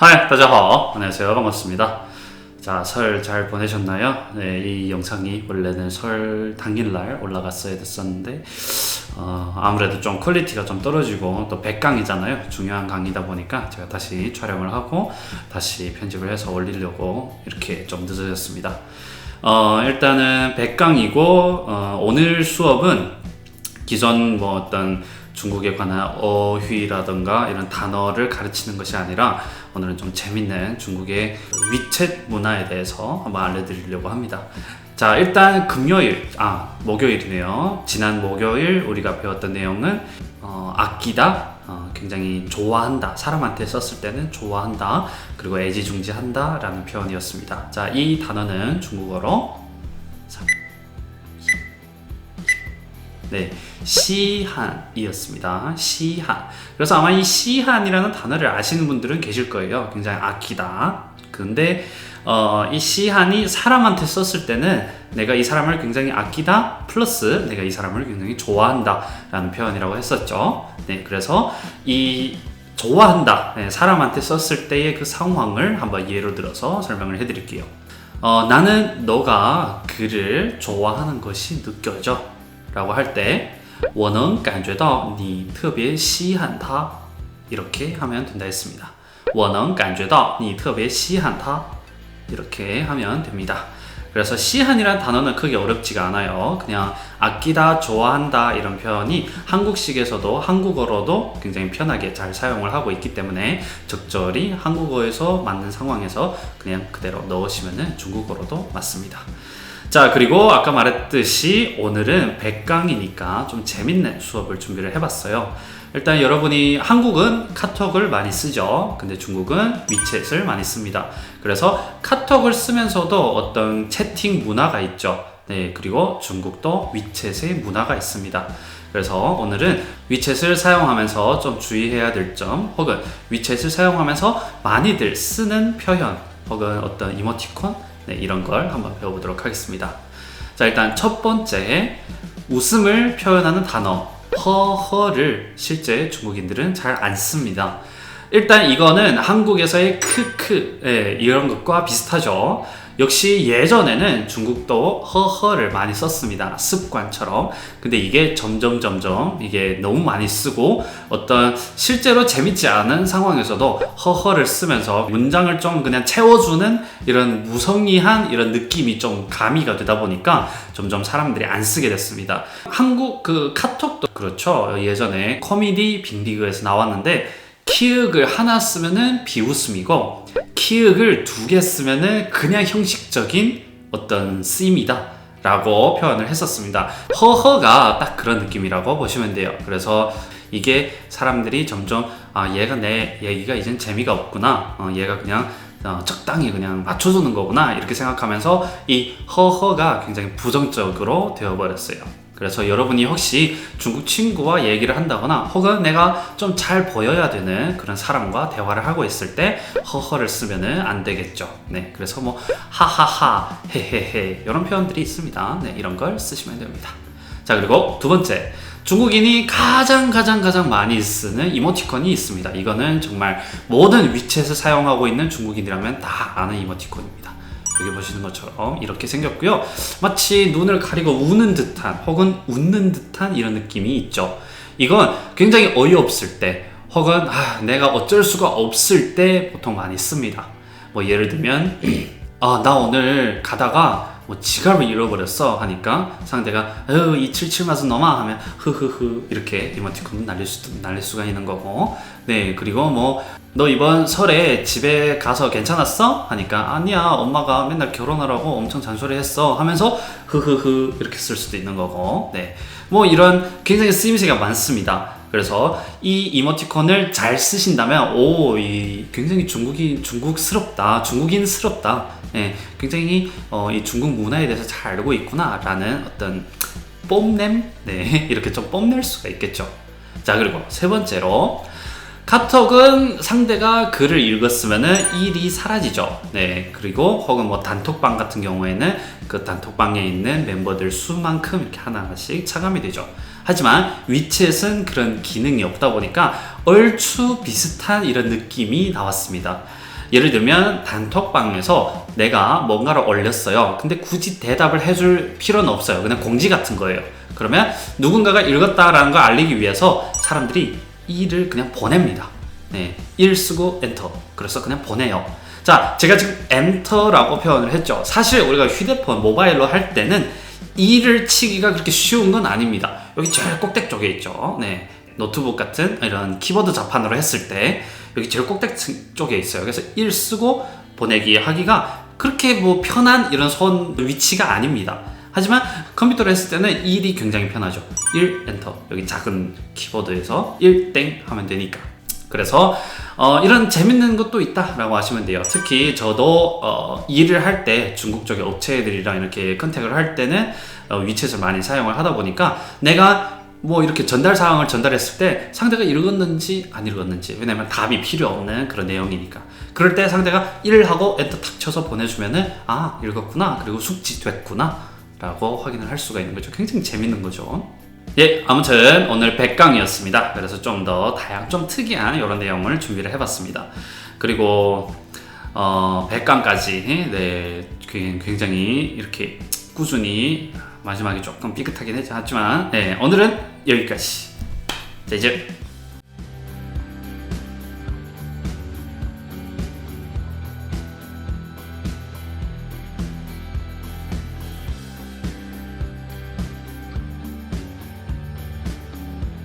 하이, 大家好. 안녕하세요. 반갑습니다. 자, 설 잘 보내셨나요? 네, 이 영상이 원래는 설 당일날 올라갔어야 됐었는데, 아무래도 좀 퀄리티가 좀 떨어지고, 또 100강이잖아요. 중요한 강의다 보니까 제가 다시 촬영을 하고, 다시 편집을 해서 올리려고 이렇게 좀 늦어졌습니다. 일단은 100강이고, 오늘 수업은 기존 뭐 어떤 중국에 관한 어휘라던가 이런 단어를 가르치는 것이 아니라 오늘은 좀 재밌는 중국의 위챗 문화에 대해서 한번 알려드리려고 합니다. 자, 일단 목요일이네요. 지난 목요일 우리가 배웠던 내용은 아끼다, 굉장히 좋아한다, 사람한테 썼을 때는 좋아한다, 그리고 애지중지한다 라는 표현이었습니다. 자, 이 단어는 중국어로 시한이었습니다. 시한. 그래서 아마 이 시한이라는 단어를 아시는 분들은 계실 거예요. 굉장히 아끼다. 근데 이 시한이 사람한테 썼을 때는 내가 이 사람을 굉장히 아끼다 플러스 내가 이 사람을 굉장히 좋아한다 라는 표현이라고 했었죠. 네, 그래서 이 좋아한다, 사람한테 썼을 때의 그 상황을 한번 예로 들어서 설명을 해드릴게요. 나는 너가 그를 좋아하는 것이 느껴져 라고 할 때 我能感觉到你特别稀罕他 이렇게 하면 된다 했습니다. 我能感觉到你特别稀罕他 이렇게 하면 됩니다. 그래서 시한이라는 단어는 크게 어렵지가 않아요. 그냥 아끼다, 좋아한다 이런 표현이 한국식에서도 한국어로도 굉장히 편하게 잘 사용을 하고 있기 때문에 적절히 한국어에서 맞는 상황에서 그냥 그대로 넣으시면 중국어로도 맞습니다. 자, 그리고 아까 말했듯이 오늘은 100강이니까 좀 재밌는 수업을 준비를 해봤어요. 일단 여러분이 한국은 카톡을 많이 쓰죠. 근데 중국은 위챗을 많이 씁니다. 그래서 카톡을 쓰면서도 어떤 채팅 문화가 있죠. 네, 그리고 중국도 위챗의 문화가 있습니다. 그래서 오늘은 위챗을 사용하면서 좀 주의해야 될 점, 혹은 위챗을 사용하면서 많이들 쓰는 표현, 혹은 어떤 이모티콘, 네, 이런 걸 한번 배워보도록 하겠습니다. 자, 일단 첫 번째, 웃음을 표현하는 단어 허허를 실제 중국인들은 잘 안 씁니다. 일단 이거는 한국에서의 크크, 이런 것과 비슷하죠. 역시 예전에는 중국도 허허를 많이 썼습니다. 습관처럼. 근데 이게 점점 이게 너무 많이 쓰고 어떤 실제로 재밌지 않은 상황에서도 허허를 쓰면서 문장을 좀 그냥 채워주는 이런 무성의한 이런 느낌이 좀 가미가 되다 보니까 점점 사람들이 안 쓰게 됐습니다. 한국 그 카톡도 그렇죠. 예전에 코미디 빅리그에서 나왔는데 키읔을 하나 쓰면은 비웃음이고 키읔을 2개 쓰면은 그냥 형식적인 어떤 쓰임이다 라고 표현을 했었습니다. 허허가 딱 그런 느낌이라고 보시면 돼요. 그래서 이게 사람들이 점점 얘가 내 얘기가 이젠 재미가 없구나, 얘가 그냥 적당히 그냥 맞춰주는 거구나 이렇게 생각하면서 이 허허가 굉장히 부정적으로 되어버렸어요. 그래서 여러분이 혹시 중국 친구와 얘기를 한다거나 혹은 내가 좀 잘 보여야 되는 그런 사람과 대화를 하고 있을 때 허허를 쓰면은 안 되겠죠. 네, 그래서 뭐 하하하, 헤헤헤 이런 표현들이 있습니다. 네, 이런 걸 쓰시면 됩니다. 자, 그리고 두 번째, 중국인이 가장 많이 쓰는 이모티콘이 있습니다. 이거는 정말 모든 위챗을 사용하고 있는 중국인이라면 다 아는 이모티콘입니다. 여기 보시는 것처럼 이렇게 생겼고요. 마치 눈을 가리고 우는 듯한 혹은 웃는 듯한 이런 느낌이 있죠. 이건 굉장히 어이없을 때 혹은 내가 어쩔 수가 없을 때 보통 많이 씁니다. 뭐 예를 들면 나 오늘 가다가 뭐 지갑을 잃어버렸어 하니까 상대가 이 77맛은 너마 하면 흐흐흐 이렇게 이모티콘을 날릴 수가 있는 거고, 네, 그리고 뭐 너 이번 설에 집에 가서 괜찮았어? 하니까 아니야, 엄마가 맨날 결혼하라고 엄청 잔소리했어 하면서 흐흐흐 이렇게 쓸 수도 있는 거고, 네, 뭐 이런 굉장히 쓰임새가 많습니다. 그래서 이 이모티콘을 잘 쓰신다면 굉장히 중국인스럽다, 네, 굉장히 이 중국 문화에 대해서 잘 알고 있구나 라는 어떤 뽐냄, 네, 이렇게 좀 뽐낼 수가 있겠죠. 자, 그리고 세 번째로, 카톡은 상대가 글을 읽었으면은 일이 사라지죠. 네, 그리고 혹은 뭐 단톡방 같은 경우에는 그 단톡방에 있는 멤버들 수만큼 이렇게 하나씩 차감이 되죠. 하지만 위챗은 그런 기능이 없다 보니까 얼추 비슷한 이런 느낌이 나왔습니다. 예를 들면 단톡방에서 내가 뭔가를 올렸어요. 근데 굳이 대답을 해줄 필요는 없어요. 그냥 공지 같은 거예요. 그러면 누군가가 읽었다라는 걸 알리기 위해서 사람들이 이를 그냥 보냅니다. 네, 1 쓰고 엔터. 그래서 그냥 보내요. 자, 제가 지금 엔터라고 표현을 했죠. 사실 우리가 휴대폰, 모바일로 할 때는 2를 치기가 그렇게 쉬운 건 아닙니다. 여기 제일 꼭대기 쪽에 있죠. 네, 노트북 같은 이런 키보드 자판으로 했을 때 여기 제일 꼭대기 쪽에 있어요. 그래서 1 쓰고 보내기 하기가 그렇게 뭐 편한 이런 손 위치가 아닙니다. 하지만 컴퓨터로 했을 때는 1이 굉장히 편하죠. 1 엔터. 여기 작은 키보드에서 1 땡 하면 되니까. 그래서 이런 재밌는 것도 있다라고 하시면 돼요. 특히 저도 일을 할 때 중국 쪽의 업체들이랑 이렇게 컨택을 할 때는 위챗을 많이 사용을 하다 보니까 내가 뭐 이렇게 전달 사항을 전달했을 때 상대가 읽었는지 안 읽었는지, 왜냐면 답이 필요 없는 그런 내용이니까, 그럴 때 상대가 1하고 엔터 탁 쳐서 보내주면은 아, 읽었구나, 그리고 숙지됐구나 라고 확인을 할 수가 있는 거죠. 굉장히 재밌는 거죠. 예, 아무튼 오늘 100강이었습니다. 그래서 좀 더 좀 특이한 이런 내용을 준비를 해봤습니다. 그리고 100강까지 네, 굉장히 이렇게 꾸준히, 마지막에 조금 삐끗하긴 했지만 네, 오늘은 여기까지. 자, 이제